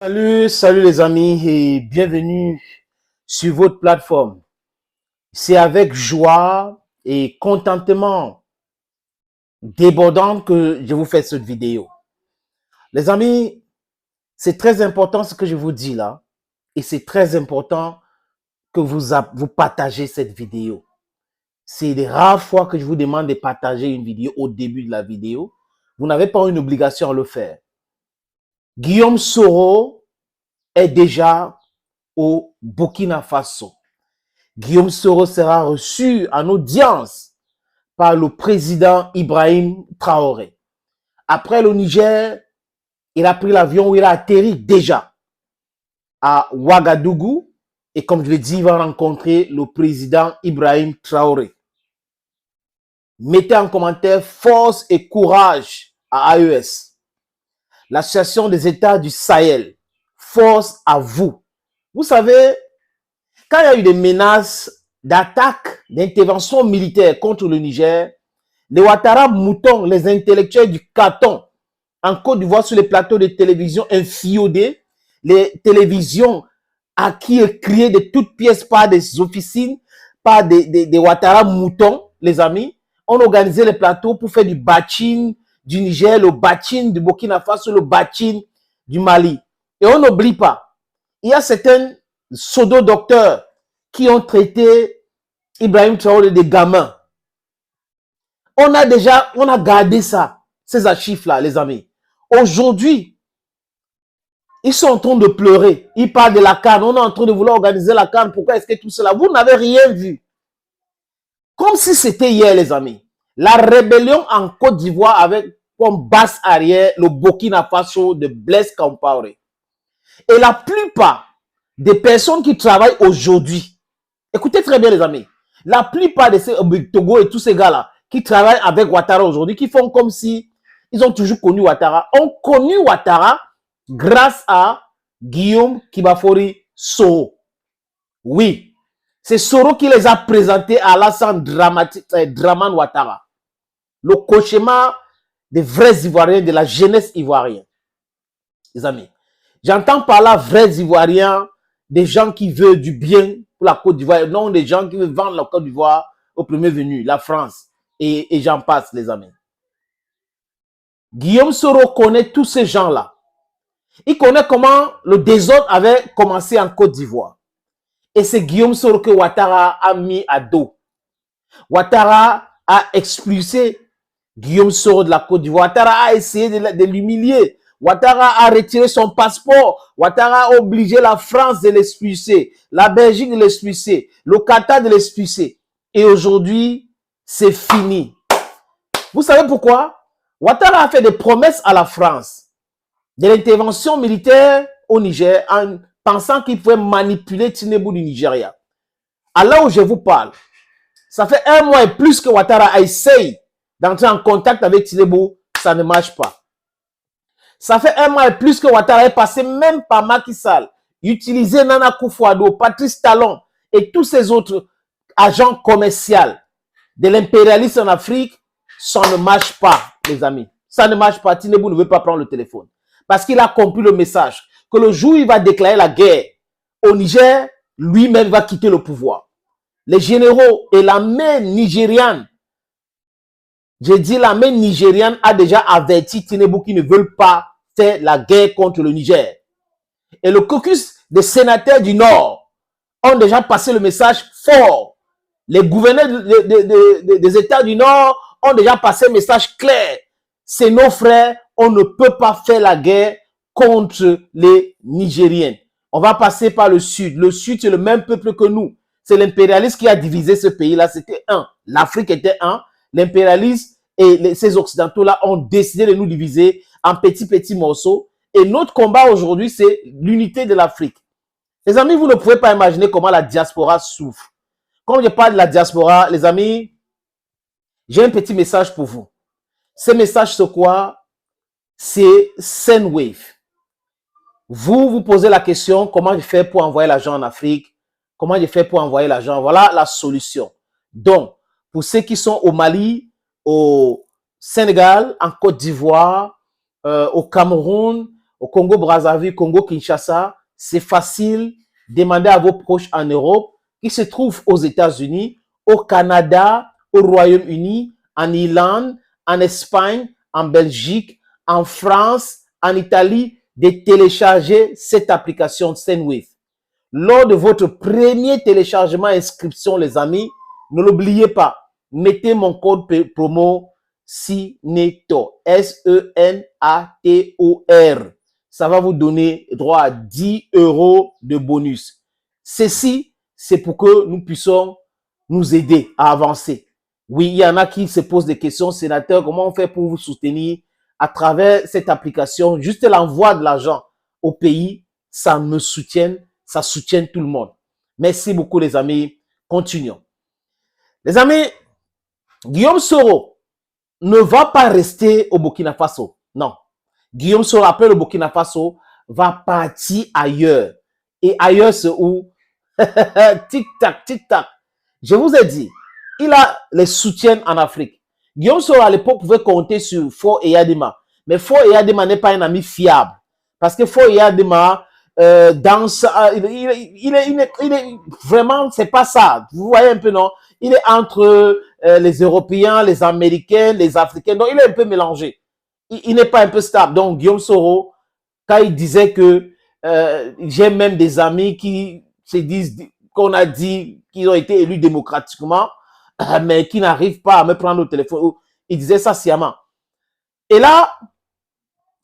Salut les amis et bienvenue sur votre plateforme. C'est avec joie et contentement débordant que je vous fais cette vidéo. Les amis, c'est très important ce que je vous dis là et c'est très important que vous partagez cette vidéo. C'est des rares fois que je vous demande de partager une vidéo au début de la vidéo. Vous n'avez pas une obligation à le faire. Guillaume Soro est déjà au Burkina Faso. Guillaume Soro sera reçu en audience par le président Ibrahim Traoré. Après le Niger, il a pris l'avion où il a atterri déjà à Ouagadougou. Et comme je l'ai dit, il va rencontrer le président Ibrahim Traoré. Mettez en commentaire force et courage à AES, l'association des États du Sahel. Force à vous. Vous savez, quand il y a eu des menaces d'attaque, d'intervention militaire contre le Niger, les Ouattara moutons, les intellectuels du carton, en Côte d'Ivoire sur les plateaux de télévision inféodés, les télévisions à qui est crié de toutes pièces par des officines, par des Ouattara moutons, les amis, on organisait les plateaux pour faire du bachin du Niger, le bachin du Burkina Faso, le bachin du Mali. Et on n'oublie pas, il y a certains pseudo-docteurs qui ont traité Ibrahim Traoré de gamins. On a gardé ça, ces archives-là, les amis. Aujourd'hui, ils sont en train de pleurer. Ils parlent de la CAN. On est en train de vouloir organiser la CAN. Pourquoi est-ce que tout cela? Vous n'avez rien vu. Comme si c'était hier, les amis. La rébellion en Côte d'Ivoire avec comme base arrière le Burkina Faso de Blaise Compaoré. Et la plupart des personnes qui travaillent aujourd'hui, écoutez très bien les amis, la plupart de ces Togo et tous ces gars-là qui travaillent avec Ouattara aujourd'hui, qui font comme si ils ont toujours connu Ouattara, ont connu Ouattara grâce à Guillaume Kibafori Soro. Oui, c'est Soro qui les a présentés à Alassane Dramane Ouattara. Le cauchemar des vrais Ivoiriens, de la jeunesse ivoirienne. Les amis, j'entends par là vrais Ivoiriens, des gens qui veulent du bien pour la Côte d'Ivoire, non des gens qui veulent vendre la Côte d'Ivoire au premier venu, la France, et j'en passe, les amis. Guillaume Soro connaît tous ces gens-là. Il connaît comment le désordre avait commencé en Côte d'Ivoire. Et c'est Guillaume Soro que Ouattara a mis à dos. Ouattara a expulsé Guillaume Soro de la Côte d'Ivoire. Ouattara a essayé de l'humilier. Ouattara a retiré son passeport. Ouattara a obligé la France de l'expulser, la Belgique de l'expulser, le Qatar de l'expulser. Et aujourd'hui, c'est fini. Vous savez pourquoi? Ouattara a fait des promesses à la France de l'intervention militaire au Niger en pensant qu'il pouvait manipuler Tinubu du Nigeria. À là où je vous parle, ça fait 1 mois et plus que Ouattara essaye d'entrer en contact avec Tinubu, ça ne marche pas. Ça fait 1 mois et plus que Ouattara est passé même par Macky Sall, utilisé Nana Akufo-Addo, Patrice Talon et tous ces autres agents commerciaux de l'impérialisme en Afrique, ça ne marche pas, les amis. Ça ne marche pas. Tinubu ne veut pas prendre le téléphone. Parce qu'il a compris le message que le jour où il va déclarer la guerre au Niger, lui-même va quitter le pouvoir. Les généraux et la main nigériane, j'ai dit la main nigériane a déjà averti Tinubu qu'ils ne veulent pas faire la guerre contre le Niger. Et le caucus des sénateurs du Nord ont déjà passé le message fort. Les gouverneurs des États du Nord ont déjà passé un message clair. C'est nos frères, on ne peut pas faire la guerre contre les Nigériens. On va passer par le Sud. Le Sud, c'est le même peuple que nous. C'est l'impérialisme qui a divisé ce pays-là. C'était un. L'Afrique était un. L'impérialisme et ces Occidentaux-là ont décidé de nous diviser en petits morceaux. Et notre combat aujourd'hui, c'est l'unité de l'Afrique. Les amis, vous ne pouvez pas imaginer comment la diaspora souffre. Quand je parle de la diaspora, les amis, j'ai un petit message pour vous. Ce message, c'est quoi? C'est Sendwave. Vous vous posez la question, comment je fais pour envoyer l'argent en Afrique? Comment je fais pour envoyer l'argent? Voilà la solution. Donc, pour ceux qui sont au Mali, au Sénégal, en Côte d'Ivoire, au Cameroun, au Congo-Brazzaville, Congo-Kinshasa, c'est facile. Demandez à vos proches en Europe qui se trouvent aux États-Unis, au Canada, au Royaume-Uni, en Irlande, en Espagne, en Belgique, en France, en Italie, de télécharger cette application Sendwave. Lors de votre premier téléchargement inscription, les amis, ne l'oubliez pas, mettez mon code promo SENATOR, S-E-N-A-T-O-R. Ça va vous donner droit à 10 € de bonus. Ceci, c'est pour que nous puissions nous aider à avancer. Oui, il y en a qui se posent des questions, sénateur, comment on fait pour vous soutenir à travers cette application? Juste l'envoi de l'argent au pays, ça me soutient, ça soutient tout le monde. Merci beaucoup les amis, continuons. Les amis, Guillaume Soro ne va pas rester au Burkina Faso, non. Guillaume Soro, après le Burkina Faso, va partir ailleurs. Et ailleurs, c'est où? Tic-tac, tic-tac. Je vous ai dit, il a les soutiens en Afrique. Guillaume Soro, à l'époque, pouvait compter sur Faure Eyadema. Mais Faure Eyadema n'est pas un ami fiable. Parce que Faure Eyadema, il est vraiment, c'est pas ça. Vous voyez un peu, non? Il est entre les Européens, les Américains, les Africains. Donc, il est un peu mélangé. Il n'est pas un peu stable. Donc, Guillaume Soro, quand il disait que j'ai même des amis qui se disent qu'on a dit qu'ils ont été élus démocratiquement, mais qui n'arrivent pas à me prendre au téléphone. Il disait ça sciemment. Et là,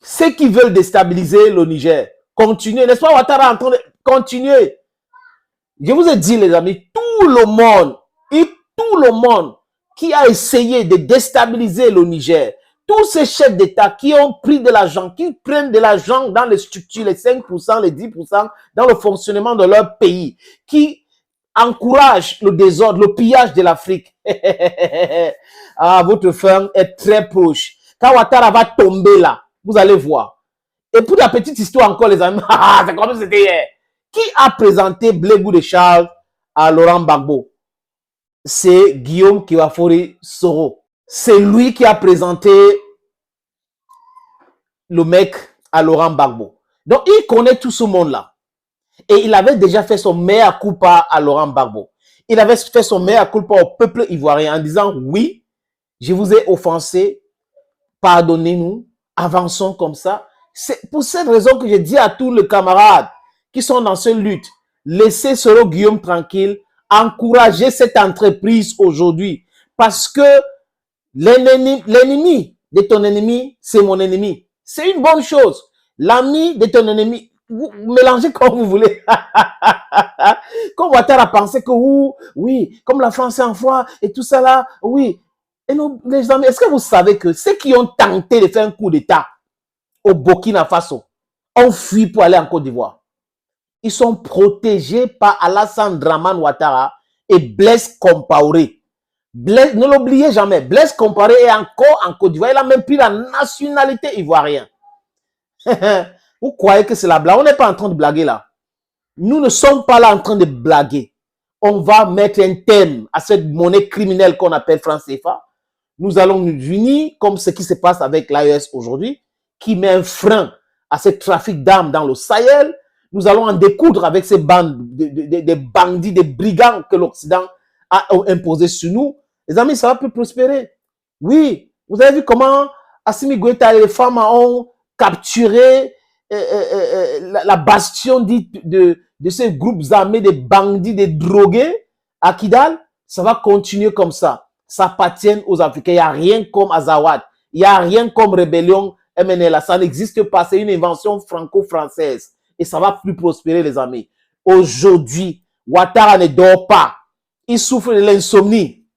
ceux qui veulent déstabiliser le Niger, continuez. N'est-ce pas, Ouattara en train de continuer? Je vous ai dit, les amis, tout le monde qui a essayé de déstabiliser le Niger, tous ces chefs d'État qui ont pris de l'argent, qui prennent de l'argent dans les structures, les 5%, les 10%, dans le fonctionnement de leur pays, qui encouragent le désordre, le pillage de l'Afrique. Ah, votre fin est très proche. Quand Ouattara va tomber là, vous allez voir. Et pour la petite histoire encore, les amis, c'est comme si c'était hier. Qui a présenté Blé Goudé Charles à Laurent Gbagbo? C'est Guillaume Kiwafori Soro. C'est lui qui a présenté le mec à Laurent Gbagbo. Donc, il connaît tout ce monde-là. Et il avait déjà fait son mea culpa à Laurent Gbagbo. Il avait fait son mea culpa au peuple ivoirien en disant, oui, je vous ai offensé, pardonnez-nous, avançons comme ça. C'est pour cette raison que je dis à tous les camarades qui sont dans cette lutte, laissez Soro Guillaume tranquille, encouragez cette entreprise aujourd'hui. Parce que l'ennemi de ton ennemi, c'est mon ennemi. C'est une bonne chose. L'ami de ton ennemi, vous mélangez comme vous voulez. Comme Ouattara pensait que oui, comme la France est en foi et tout ça là, oui. Et non, les amis, est-ce que vous savez que ceux qui ont tenté de faire un coup d'État au Burkina Faso ont fui pour aller en Côte d'Ivoire? Ils sont protégés par Alassane Dramane Ouattara et Blaise Compaoré. Blaise, ne l'oubliez jamais, Blaise Compaoré est encore en Côte d'Ivoire. Il a même pris la nationalité ivoirienne. Vous croyez que c'est la blague? On n'est pas en train de blaguer là. Nous ne sommes pas là en train de blaguer. On va mettre un thème à cette monnaie criminelle qu'on appelle franc CFA. Nous allons nous unir comme ce qui se passe avec l'AES aujourd'hui, qui met un frein à ce trafic d'armes dans le Sahel. Nous allons en découdre avec ces bandes de bandits, des brigands que l'Occident a imposés sur nous. Les amis, ça va plus prospérer. Oui, vous avez vu comment Assimi Goïta et les femmes ont capturé la bastion dite de ces groupes armés, des bandits, des drogués à Kidal. Ça va continuer comme ça. Ça appartient aux Africains. Il n'y a rien comme Azawad. Il n'y a rien comme rébellion MNLA. Ça n'existe pas. C'est une invention franco-française. Et ça va plus prospérer, les amis. Aujourd'hui, Ouattara ne dort pas. Il souffre de l'insomnie.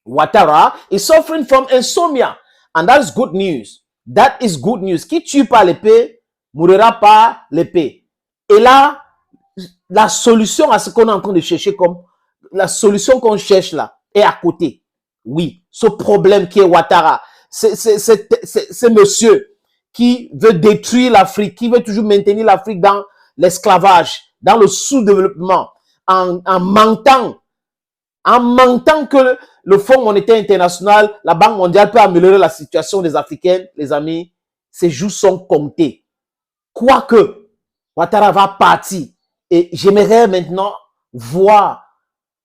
Ouattara is suffering from insomnia. And that's good news. That is good news. Qui tue par l'épée, mourra par l'épée. Et là, la solution à ce qu'on est en train de chercher, comme la solution qu'on cherche là, est à côté. Oui, ce problème qui est Ouattara, c'est monsieur qui veut détruire l'Afrique, qui veut toujours maintenir l'Afrique dans l'esclavage, dans le sous-développement, en mentant que le Fonds monétaire international, la Banque mondiale peut améliorer la situation des Africains, les amis, ces jours sont comptés. Quoique, Ouattara va partir. Et j'aimerais maintenant voir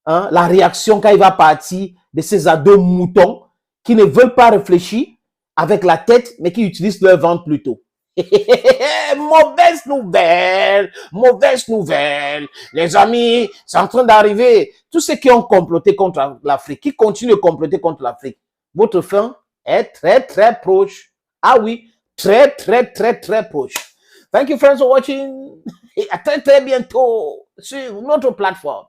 la réaction quand il va partir de ces ados moutons qui ne veulent pas réfléchir avec la tête, mais qui utilisent leur ventre plutôt. Mauvaise nouvelle, mauvaise nouvelle. Les amis, c'est en train d'arriver. Tous ceux qui ont comploté contre l'Afrique, qui continuent de comploter contre l'Afrique, votre fin est très, très proche. Ah oui, très, très, très, très proche. Thank you, friends, for watching. Et à très, très bientôt sur notre plateforme.